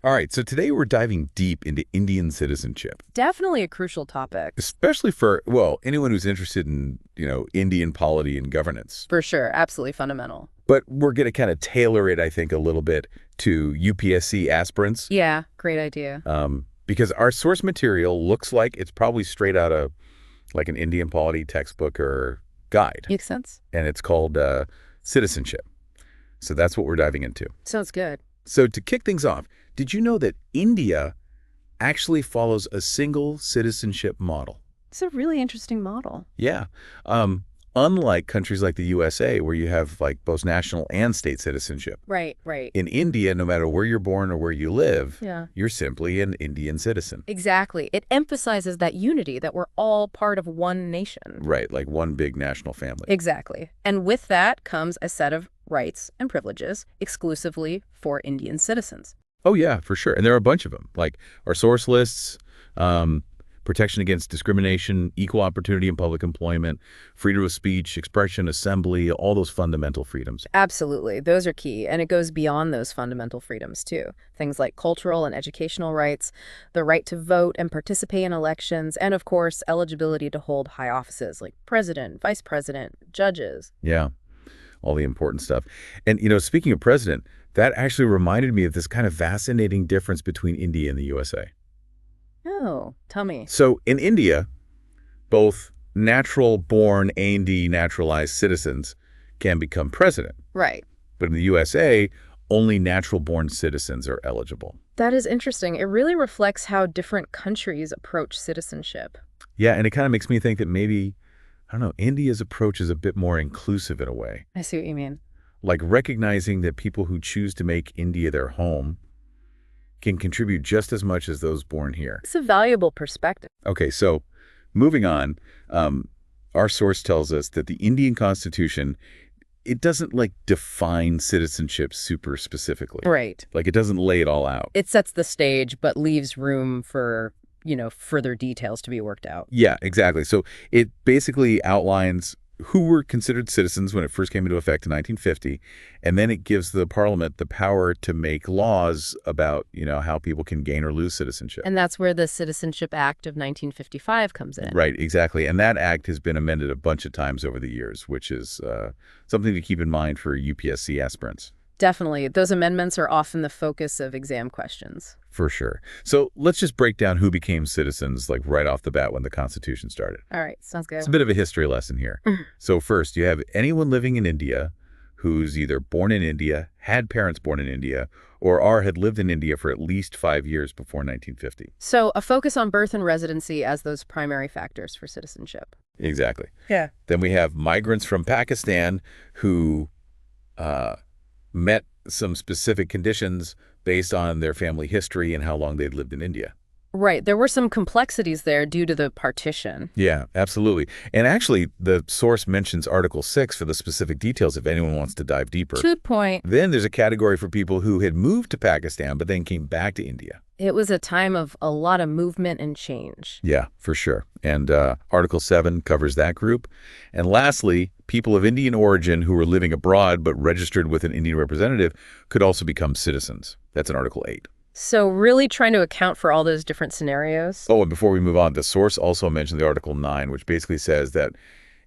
All right, so today we're diving deep into Indian citizenship, Definitely a crucial topic. especially for, well, anyone who's interested in, Indian polity and governance. For sure. Absolutely fundamental. But we're going to kind of tailor it, I think, a little bit to UPSC aspirants, Yeah, great idea. because our source material looks like it's probably straight out of like an Indian polity textbook or guide, Makes sense. and it's called Citizenship. So that's what we're diving into. Sounds good. So to kick things off, did you know that India actually follows a single citizenship model? It's a really interesting model. Yeah. Unlike countries like the USA, where you have like both national and state citizenship. Right, right. In India, no matter where you're born or where you live, Yeah. you're simply an Indian citizen. Exactly. It emphasizes that unity, that we're all part of one nation. Right, like one big national family. Exactly. And with that comes a set of rights and privileges exclusively for Indian citizens. Oh, yeah, for sure. And there are a bunch of them, like our source lists, protection against discrimination, equal opportunity in public employment, freedom of speech, expression, assembly, all those fundamental freedoms. Absolutely. Those are key. And it goes beyond those fundamental freedoms, too. Things like cultural and educational rights, the right to vote and participate in elections, and, of course, eligibility to hold high offices like president, vice president, judges. Yeah, all the important stuff. And, speaking of president, that actually reminded me of this kind of fascinating difference between India and the USA. Oh, tell me. So in India, both natural-born A&D naturalized citizens can become president. Right. But in the USA, only natural-born citizens are eligible. That is interesting. It really reflects how different countries approach citizenship. Yeah, and it kind of makes me think that maybe, I don't know, India's approach is a bit more inclusive in a way. I see what you mean. Like recognizing that people who choose to make India their home can contribute just as much as those born here. It's a valuable perspective. Okay, so moving on, our source tells us that the Indian Constitution, it doesn't like define citizenship super specifically. Right. Like it doesn't lay it all out. It sets the stage, but leaves room for, further details to be worked out. Yeah, exactly. So it basically outlines who were considered citizens when it first came into effect in 1950, and then it gives the parliament the power to make laws about, how people can gain or lose citizenship. And that's where the Citizenship Act of 1955 comes in. Right, exactly. And that act has been amended a bunch of times over the years, which is something to keep in mind for UPSC aspirants. Definitely. Those amendments are often the focus of exam questions. For sure. So let's just break down who became citizens like right off the bat when the Constitution started. All right, sounds good. It's a bit of a history lesson here. So first, you have anyone living in India who's either born in India, had parents born in India, or had lived in India for at least 5 years before 1950. So a focus on birth and residency as those primary factors for citizenship. Exactly. Yeah. Then we have migrants from Pakistan who met some specific conditions based on their family history and how long they'd lived in India. Right. There were some complexities there due to the partition. Yeah, absolutely. And actually, the source mentions Article 6 for the specific details if anyone wants to dive deeper. Good point. Then there's a category for people who had moved to Pakistan but then came back to India. It was a time of a lot of movement and change. Yeah, for sure. And Article 7 covers that group. And lastly, people of Indian origin who were living abroad but registered with an Indian representative could also become citizens. That's in Article 8. So really trying to account for all those different scenarios. Oh, and before we move on, the source also mentioned the Article 9, which basically says that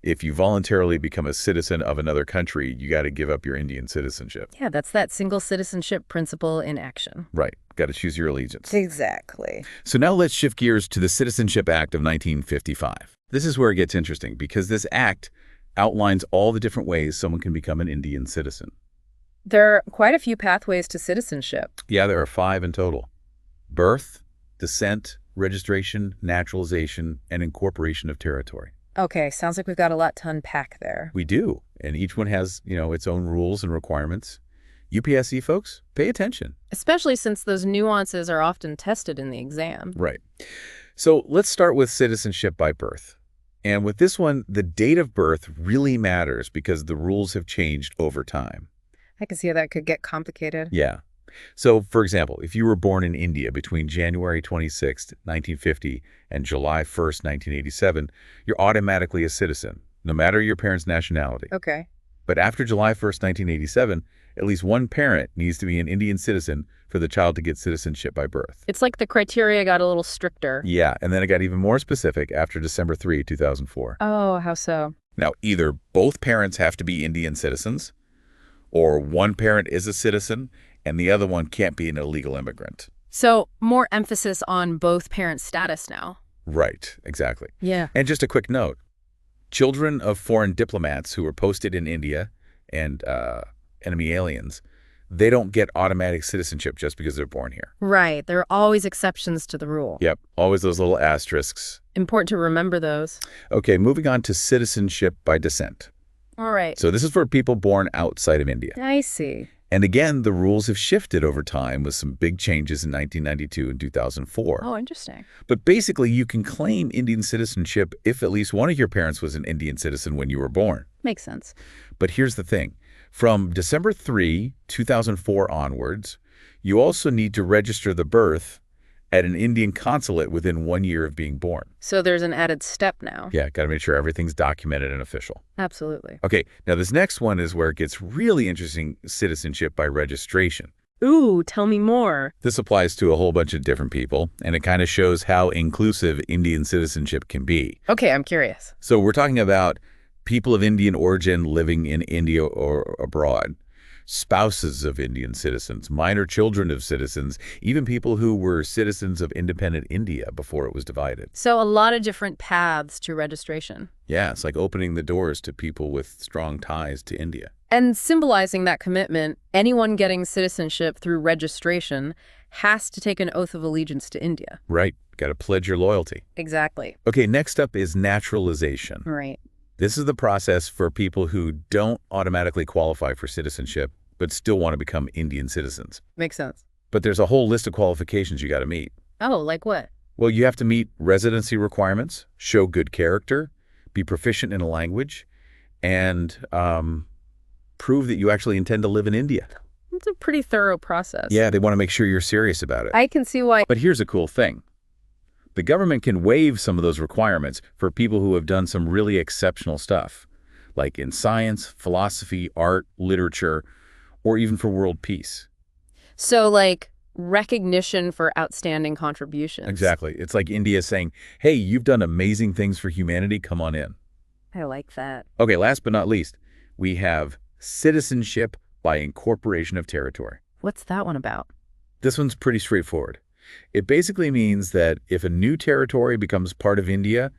if you voluntarily become a citizen of another country, you got to give up your Indian citizenship. Yeah, that's that single citizenship principle in action. Right. Got to choose your allegiance. Exactly. So now let's shift gears to the Citizenship Act of 1955. This is where it gets interesting because this act outlines all the different ways someone can become an Indian citizen. There are quite a few pathways to citizenship. Yeah, there are 5 in total. Birth, descent, registration, naturalization, and incorporation of territory. Okay, sounds like we've got a lot to unpack there. We do, and each one has, its own rules and requirements. UPSC folks, pay attention. Especially since those nuances are often tested in the exam. Right. So let's start with citizenship by birth. And with this one, the date of birth really matters because the rules have changed over time. I can see how that could get complicated. Yeah. So, for example, if you were born in India between January 26, 1950 and July 1st, 1987, you're automatically a citizen, no matter your parents' nationality. Okay. But after July 1st, 1987, At least one parent needs to be an Indian citizen for the child to get citizenship by birth. It's like the criteria got a little stricter. Yeah, and then it got even more specific after December 3, 2004. Oh, how so? Now, either both parents have to be Indian citizens, or one parent is a citizen and the other one can't be an illegal immigrant. So more emphasis on both parents' status now. Right, exactly. Yeah. And just a quick note, children of foreign diplomats who were posted in India and enemy aliens, they don't get automatic citizenship just because they're born here. Right. There are always exceptions to the rule. Yep, always those little asterisks. Important to remember those. Okay, moving on to citizenship by descent. All right. So this is for people born outside of India. I see. And again, the rules have shifted over time with some big changes in 1992 and 2004. Oh, interesting. But basically, you can claim Indian citizenship if at least one of your parents was an Indian citizen when you were born. Makes sense. But here's the thing. From December 3, 2004 onwards, you also need to register the birth at an Indian consulate within 1 year of being born. So there's an added step now. Yeah, got to make sure everything's documented and official. Absolutely. Okay, now this next one is where it gets really interesting, citizenship by registration. Ooh, tell me more. This applies to a whole bunch of different people, and it kind of shows how inclusive Indian citizenship can be. Okay, I'm curious. So we're talking about people of Indian origin living in India or abroad, spouses of Indian citizens, minor children of citizens, even people who were citizens of independent India before it was divided. So a lot of different paths to registration. Yeah, it's like opening the doors to people with strong ties to India. And symbolizing that commitment, anyone getting citizenship through registration has to take an oath of allegiance to India. Right. Got to pledge your loyalty. Exactly. Okay, next up is naturalization. Right. This is the process for people who don't automatically qualify for citizenship, but still want to become Indian citizens. Makes sense. But there's a whole list of qualifications you got to meet. Oh, like what? Well, you have to meet residency requirements, show good character, be proficient in a language, and prove that you actually intend to live in India. It's a pretty thorough process. Yeah, they want to make sure you're serious about it. I can see why. But here's a cool thing. The government can waive some of those requirements for people who have done some really exceptional stuff, like in science, philosophy, art, literature, or even for world peace. So, like, recognition for outstanding contributions. Exactly. It's like India saying, hey, you've done amazing things for humanity, come on in. I like that. Okay, last but not least, we have citizenship by incorporation of territory. What's that one about? This one's pretty straightforward. It basically means that if a new territory becomes part of India,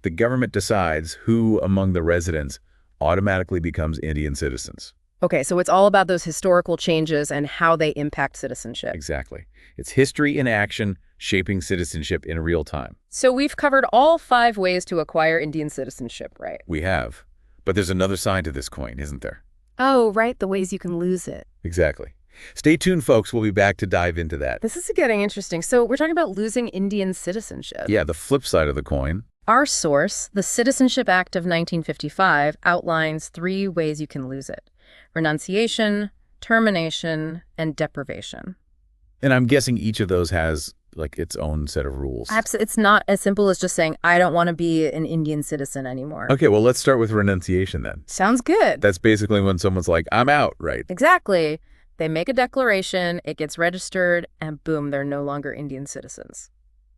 the government decides who among the residents automatically becomes Indian citizens. Okay, so it's all about those historical changes and how they impact citizenship. Exactly. It's history in action, shaping citizenship in real time. So we've covered all 5 ways to acquire Indian citizenship, right? We have. But there's another side to this coin, isn't there? Oh, right, the ways you can lose it. Exactly. Stay tuned, folks. We'll be back to dive into that. This is getting interesting. So we're talking about losing Indian citizenship. Yeah, the flip side of the coin. Our source, the Citizenship Act of 1955, outlines 3 ways you can lose it: renunciation, termination, and deprivation. And I'm guessing each of those has like its own set of rules. Absolutely. It's not as simple as just saying, I don't want to be an Indian citizen anymore. Okay, well, let's start with renunciation then. Sounds good. That's basically when someone's like, I'm out, right? Exactly. They make a declaration, it gets registered, and boom, they're no longer Indian citizens.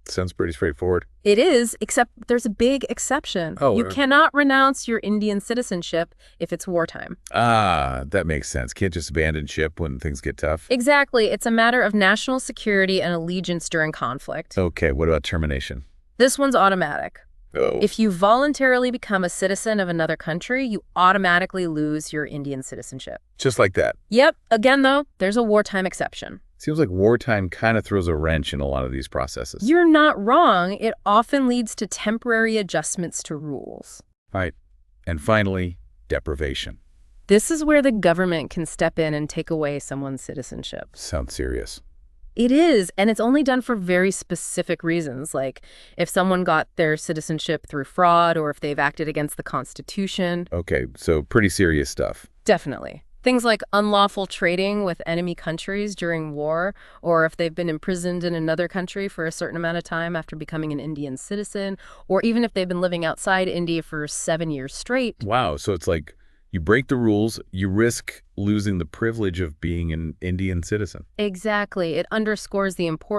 Sounds pretty straightforward. It is, except there's a big exception. Oh, you cannot renounce your Indian citizenship if it's wartime. Ah, that makes sense. Can't just abandon ship when things get tough. Exactly. It's a matter of national security and allegiance during conflict. Okay, what about termination? This one's automatic. Oh. If you voluntarily become a citizen of another country, you automatically lose your Indian citizenship. Just like that. Yep. Again, though, there's a wartime exception. Seems like wartime kind of throws a wrench in a lot of these processes. You're not wrong. It often leads to temporary adjustments to rules. All right. And finally, deprivation. This is where the government can step in and take away someone's citizenship. Sounds serious. It is, and it's only done for very specific reasons, like if someone got their citizenship through fraud or if they've acted against the Constitution. Okay, so pretty serious stuff. Definitely. Things like unlawful trading with enemy countries during war, or if they've been imprisoned in another country for a certain amount of time after becoming an Indian citizen, or even if they've been living outside India for 7 years straight. Wow, so it's like You break the rules, you risk losing the privilege of being an Indian citizen. Exactly. It underscores the importance